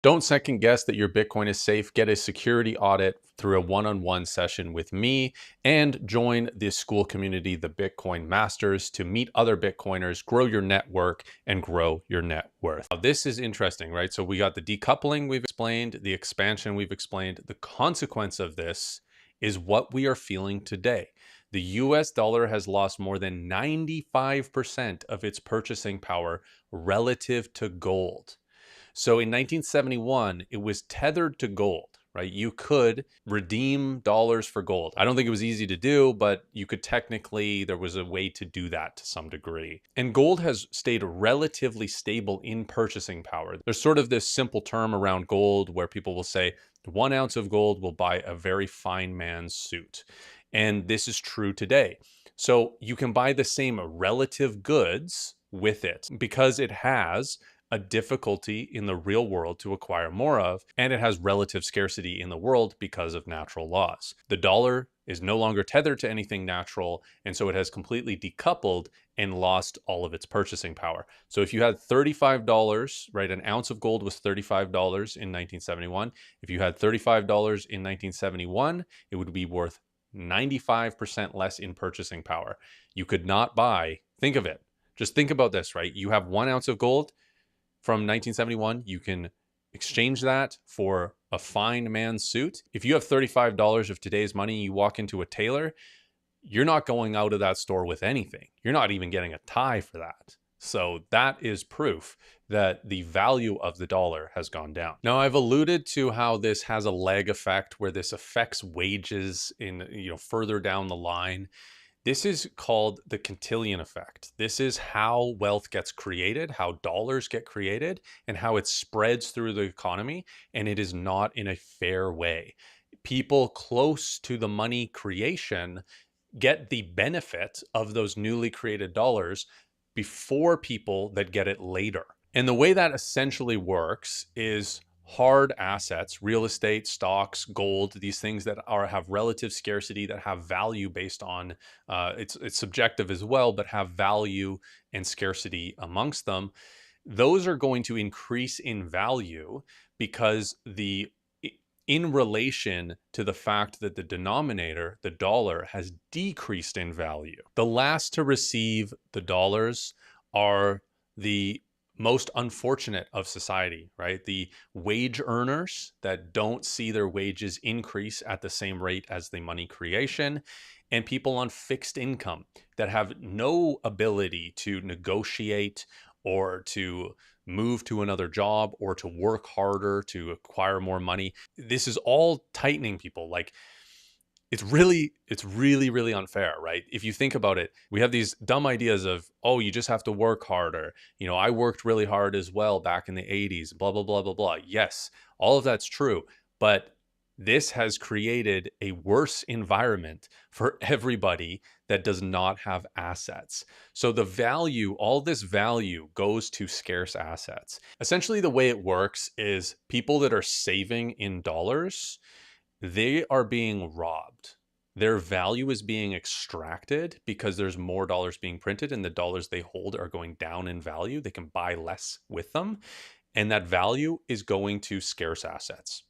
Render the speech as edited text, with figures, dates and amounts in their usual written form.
Don't second guess that your Bitcoin is safe. Get a security audit through a one-on-one session with me and join the school community, the Bitcoin Masters, to meet other Bitcoiners, grow your network, and grow your net worth. Now, this is interesting, right? So we got the decoupling we've explained, the expansion we've explained. The consequence of this is what we are feeling today. The US dollar has lost more than 95% of its purchasing power relative to gold. So in 1971, it was tethered to gold, right? You could redeem dollars for gold. I don't think it was easy to do, but you could technically, there was a way to do that to some degree. And gold has stayed relatively stable in purchasing power. There's sort of this simple term around gold where people will say 1 ounce of gold will buy a very fine man's suit. And this is true today. So you can buy the same relative goods with it because it has a difficulty in the real world to acquire more of, and it has relative scarcity in the world because of natural laws. The dollar is no longer tethered to anything natural, and so it has completely decoupled and lost all of its purchasing power. So if you had $35, right, an ounce of gold was $35 in 1971. If you had $35 in 1971, it would be worth 95% less in purchasing power. You could not buy, think of it, just think about this, right? You have 1 ounce of gold from 1971, you can exchange that for a fine man's suit. If you have $35 of today's money, you walk into a tailor, you're not going out of that store with anything. You're not even getting a tie for that. So that is proof that the value of the dollar has gone down. Now, I've alluded to how this has a lag effect where this affects wages in, further down the line. This is called the Cantillon effect. This is how wealth gets created, how dollars get created, and how it spreads through the economy, and it is not in a fair way. People close to the money creation get the benefit of those newly created dollars before people that get it later. And the way that essentially works is hard assets, real estate, stocks, gold, these things that have relative scarcity, that have value based on, it's subjective as well, but have value and scarcity amongst them. Those are going to increase in value because in relation to the fact that the denominator, the dollar, has decreased in value. The last to receive the dollars are the most unfortunate of society, right? The wage earners that don't see their wages increase at the same rate as the money creation, and people on fixed income that have no ability to negotiate or to move to another job or to work harder to acquire more money. This is all tightening people. Like, it's really, really unfair, right? If you think about it, we have these dumb ideas of, oh, you just have to work harder. I worked really hard as well back in the 80s, blah, blah, blah, blah, blah. Yes, all of that's true. But this has created a worse environment for everybody that does not have assets. So the value, all this value goes to scarce assets. Essentially, the way it works is people that are saving in dollars, they are being robbed. Their value is being extracted because there's more dollars being printed and the dollars they hold are going down in value. They can buy less with them. And that value is going to scarce assets.